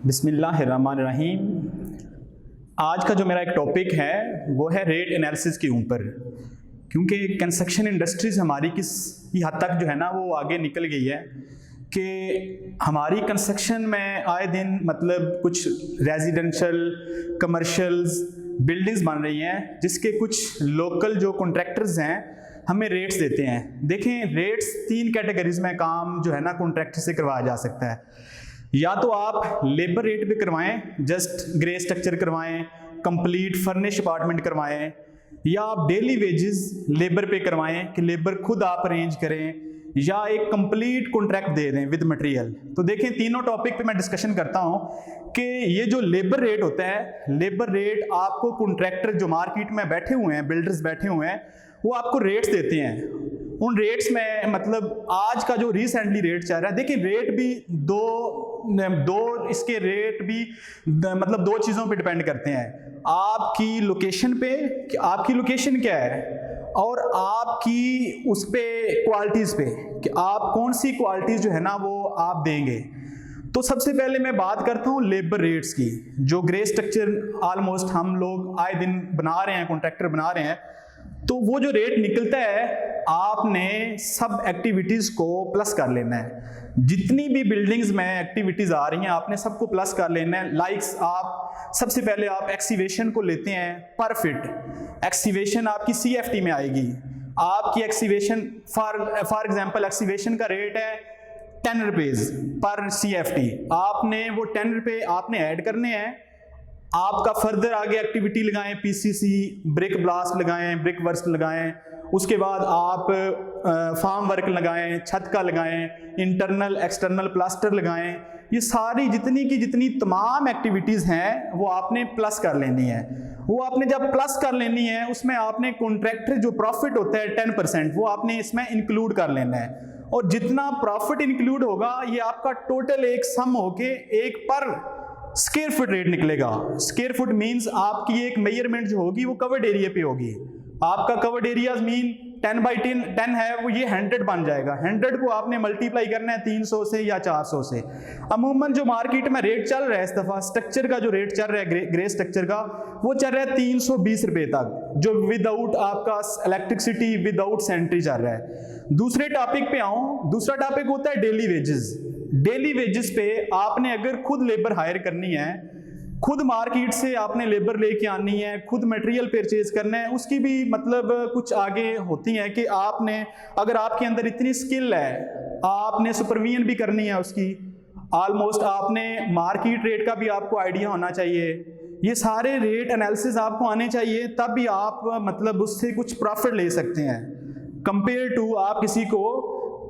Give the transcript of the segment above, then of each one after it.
बिस्मिल्लाहिर्रहमानिर्रहीम। आज का जो मेरा एक टॉपिक है वो है रेट एनालिसिस के ऊपर, क्योंकि कंस्ट्रक्शन इंडस्ट्रीज हमारी किस हद तक जो है ना वो आगे निकल गई है कि हमारी कंस्ट्रक्शन में आए दिन मतलब कुछ रेजिडेंशियल कमर्शियल्स बिल्डिंग्स बन रही हैं जिसके कुछ लोकल जो कॉन्ट्रैक्टर्स हैं हमें रेट्स देते हैं। देखें, रेट्स 3 कैटेगरीज में काम जो है ना कॉन्ट्रैक्टर से करवाया जा सकता है। या तो आप लेबर रेट पे करवाएं, जस्ट ग्रे स्ट्रक्चर करवाएं, कंप्लीट फर्निश अपार्टमेंट करवाएं, या आप डेली वेजेस लेबर पे करवाएं कि लेबर खुद आप अरेंज करें, या एक कंप्लीट कॉन्ट्रैक्ट दे दें विद मटेरियल। तो देखें, तीनों टॉपिक पे मैं डिस्कशन करता हूं कि ये जो लेबर रेट होता है, लेबर रेट आपको कॉन्ट्रैक्टर जो मार्केट में बैठे हुए हैं, बिल्डर्स बैठे हुए हैं, वो आपको रेट्स देते हैं। उन रेट्स में मतलब आज का जो रिसेंटली रेट चल रहा है, देखिए रेट भी दो इसके रेट भी मतलब 2 चीज़ों पे डिपेंड करते हैं। आपकी लोकेशन पे कि आपकी लोकेशन क्या है, और आपकी उस पे क्वालिटीज़ पे कि आप कौन सी क्वालिटीज़ जो है ना वो आप देंगे। तो सबसे पहले मैं बात करता हूँ लेबर रेट्स की। जो ग्रे स्ट्रक्चर ऑलमोस्ट हम लोग आए दिन बना रहे हैं, कॉन्ट्रैक्टर बना रहे हैं, तो वो जो रेट निकलता है आपने सब एक्टिविटीज़ को प्लस कर लेना है। जितनी भी बिल्डिंग्स में एक्टिविटीज़ आ रही हैं आपने सबको प्लस कर लेना है। लाइक्स आप सबसे पहले आप एक्सीवेशन को लेते हैं पर फिट। एक्सीवेशन आपकी CFT में आएगी। आपकी एक्सीवेशन फॉर एग्जांपल एक्सीवेशन का रेट है 10 रुपीज़ पर CFT। आपने वो 10 रुपये आपने ऐड करने हैं। आपका फर्दर आगे एक्टिविटी लगाएं, PCC ब्रिक ब्लास्ट लगाएं, ब्रिक वर्क लगाएं, उसके बाद आप फार्म वर्क लगाएं, छत का लगाएं, इंटरनल एक्सटर्नल प्लास्टर लगाएं। ये सारी जितनी तमाम एक्टिविटीज़ हैं वो आपने प्लस कर लेनी है। वो आपने जब प्लस कर लेनी है उसमें आपने कॉन्ट्रैक्टर जो प्रॉफिट होता है 10% वो आपने इसमें इंक्लूड कर लेना है। और जितना प्रॉफिट इंक्लूड होगा ये आपका टोटल एक सम होके एक पर स्क्वायर फुट रेट निकलेगा। स्क्वायर फुट मींस आपकी एक मेजरमेंट जो होगी वो कवर्ड एरिया पे होगी। आपका कवर्ड एरिया मीन 10/10 है, वो ये 100 बन जाएगा। 100 को आपने मल्टीप्लाई करना है 300 से या 400 से। अमूमन जो मार्केट में रेट चल रहा है इस दफा स्ट्रक्चर का जो रेट चल रहा है ग्रे स्ट्रक्चर का, वो चल रहा है 320 रुपए तक, जो विदाउट आपका इलेक्ट्रिसिटी विदाउट सेंट्री चल रहा है। दूसरे टॉपिक पे आऊं, दूसरा टॉपिक होता है डेली वेजेस। डेली वेजेस पे आपने अगर खुद लेबर हायर करनी है, खुद मार्केट से आपने लेबर लेके आनी है, खुद मटेरियल परचेज करना है, उसकी भी मतलब कुछ आगे होती हैं कि आपने अगर आपके अंदर इतनी स्किल है, आपने सुपरविजन भी करनी है उसकी, ऑलमोस्ट आपने मार्केट रेट का भी आपको आइडिया होना चाहिए। ये सारे रेट एनालिसिस आपको आने चाहिए, तब भी आप मतलब उससे कुछ प्रॉफिट ले सकते हैं कंपेयर टू आप किसी को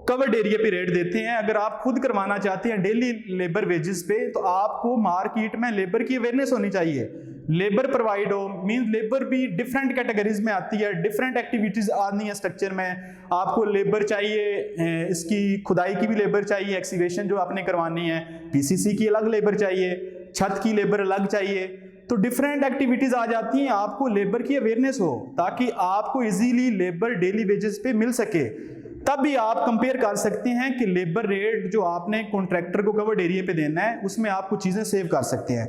कवर्ड एरिया पे रेट देते हैं। अगर आप खुद करवाना चाहते हैं डेली लेबर वेजेस पे, तो आपको मार्केट में लेबर की अवेयरनेस होनी चाहिए। लेबर प्रोवाइड हो मींस लेबर भी डिफरेंट कैटेगरीज में आती है, डिफरेंट एक्टिविटीज आनी है स्ट्रक्चर में। आपको लेबर चाहिए, इसकी खुदाई की भी लेबर चाहिए, एक्सीवेशन जो आपने करवानी है, PCC की अलग लेबर चाहिए, छत की लेबर अलग चाहिए। तो डिफरेंट एक्टिविटीज आ जाती हैं, आपको लेबर की अवेयरनेस हो ताकि आपको इजीली लेबर डेली वेजेस पे मिल सके। तब भी आप कंपेयर कर सकते हैं कि लेबर रेट जो आपने कॉन्ट्रैक्टर को कवर्ड एरिया पे देना है उसमें आप कुछ चीजें सेव कर सकते हैं।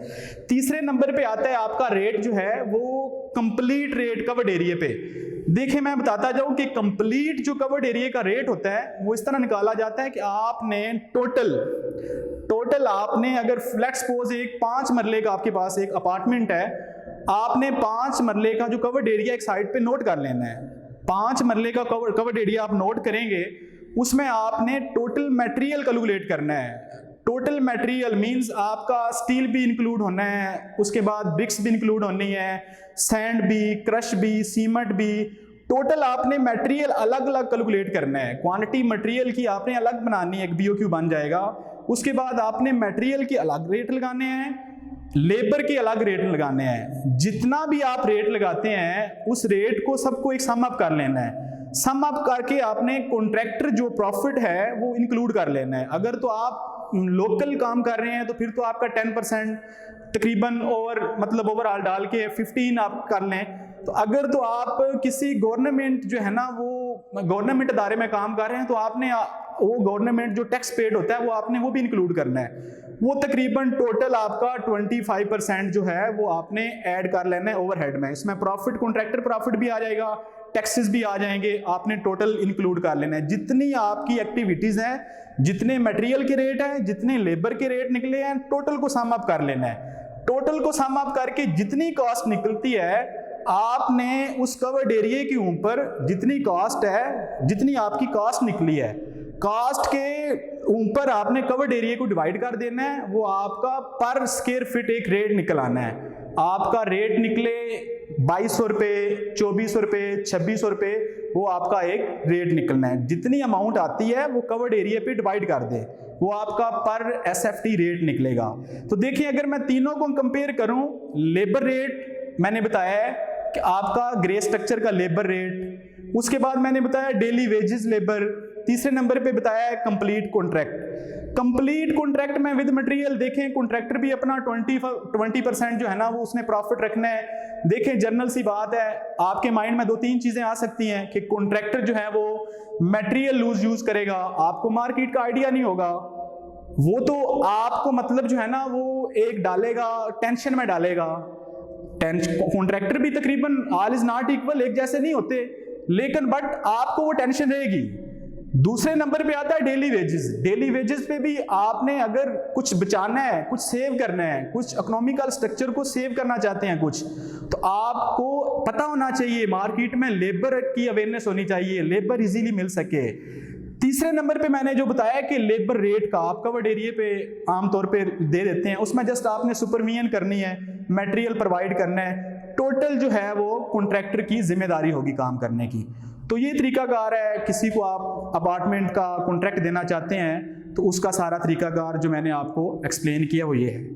तीसरे नंबर पे आता है आपका रेट जो है वो कंप्लीट रेट कवर्ड एरिया पे। देखिए, मैं बताता जाऊं कि कंप्लीट जो कवर्ड एरिया का रेट होता है वो इस तरह निकाला जाता है कि आपने टोटल आपने अगर फ्लैट सपोज एक 5 मरले का आपके पास एक अपार्टमेंट है, आपने 5 मरले का जो कवर्ड एरिया एक साइड पे नोट कर लेना है। 5 मरले का कवर्ड एरिया आप नोट करेंगे, उसमें आपने टोटल मटेरियल कैलकुलेट करना है। टोटल मटेरियल मींस आपका स्टील भी इंक्लूड होना है, उसके बाद ब्रिक्स भी इंक्लूड होनी है, सैंड भी, क्रश भी, सीमेंट भी। टोटल आपने मटेरियल अलग अलग कैलकुलेट करना है। क्वांटिटी मटेरियल की आपने अलग बनानी है, एक BOQ बन जाएगा। उसके बाद आपने मटेरियल के अलग रेट लगाने हैं, लेबर के अलग रेट लगाने हैं। जितना भी आप रेट लगाते हैं उस रेट को सबको एक सम अप कर लेना है। सम अप करके आपने कॉन्ट्रैक्टर जो प्रॉफिट है वो इंक्लूड कर लेना है। अगर तो आप लोकल काम कर रहे हैं तो फिर तो आपका 10% तकरीबन ओवरऑल डाल के 15 आप कर लें। तो अगर तो आप किसी गवर्नमेंट जो है ना वो गवर्नमेंट अदारे में काम कर रहे हैं तो आपने वो गवर्नमेंट जो टैक्स पेड होता है वो आपने वो भी इंक्लूड करना है। वो तकरीबन टोटल आपका 25% जो है वो आपने ऐड कर लेना है ओवरहेड में। इसमें प्रॉफिट, कॉन्ट्रैक्टर प्रॉफिट भी आ जाएगा, टैक्सेस भी आ जाएंगे, आपने टोटल इंक्लूड कर लेना है। जितनी आपकी एक्टिविटीज हैं, जितने मटेरियल के रेट हैं, जितने लेबर के रेट निकले हैं, टोटल को सम अप कर लेना है। टोटल को सम अप करके जितनी कॉस्ट निकलती है, आपने उस कवर्ड एरिया के ऊपर जितनी कॉस्ट है, जितनी आपकी कॉस्ट निकली है, कॉस्ट के ऊपर आपने कवर्ड एरिया को डिवाइड कर देना है। वो आपका पर स्क्वायर फीट एक रेट निकल आना है। आपका रेट निकले 2200 रुपये, 2400 रुपये, 2600 रुपये, वो आपका एक रेट निकलना है। जितनी अमाउंट आती है वो कवर्ड एरिया पे डिवाइड कर दे, वो आपका पर एसएफटी रेट निकलेगा। तो देखिए, अगर मैं तीनों को कंपेयर करूं, लेबर रेट मैंने बताया है कि आपका ग्रे स्ट्रक्चर का लेबर रेट, उसके बाद मैंने बताया डेली वेजेस लेबर, तीसरे नंबर पे बताया है कंप्लीट कॉन्ट्रैक्ट। कंप्लीट कॉन्ट्रैक्ट में विद मटेरियल देखें, कॉन्ट्रैक्टर भी अपना 20% जो है ना वो उसने प्रॉफिट रखना है। देखें, जनरल सी बात है, आपके माइंड में 2-3 चीजें आ सकती हैं कि कॉन्ट्रैक्टर जो है वो मटेरियल लूज यूज करेगा, आपको मार्केट का आइडिया नहीं होगा, वो तो आपको मतलब जो है ना वो एक डालेगा, टेंशन में डालेगा। कॉन्ट्रैक्टर भी तकरीबन ऑल इज नॉट इक्वल, एक जैसे नहीं होते, लेकिन बट आपको वो टेंशन रहेगी। दूसरे नंबर पे आता है डेली वेजेस। डेली वेजेस पे भी आपने अगर कुछ बचाना है, कुछ सेव करना है, कुछ इकोनॉमिकल स्ट्रक्चर को सेव करना चाहते हैं कुछ, तो आपको पता होना चाहिए, मार्केट में लेबर की अवेयरनेस होनी चाहिए, लेबर इजीली मिल सके। तीसरे नंबर पे मैंने जो बताया कि लेबर रेट का आप कवर्ड एरिया पे आमतौर पे दे देते हैं, उसमें जस्ट आपने सुपरविजन करनी है, मटेरियल प्रोवाइड करना है, टोटल जो है वो कॉन्ट्रैक्टर की जिम्मेदारी होगी काम करने की। तो ये तरीकाकार है, किसी को आप अपार्टमेंट का कॉन्ट्रैक्ट देना चाहते हैं तो उसका सारा तरीकाकार जो मैंने आपको एक्सप्लेन किया वो ये है।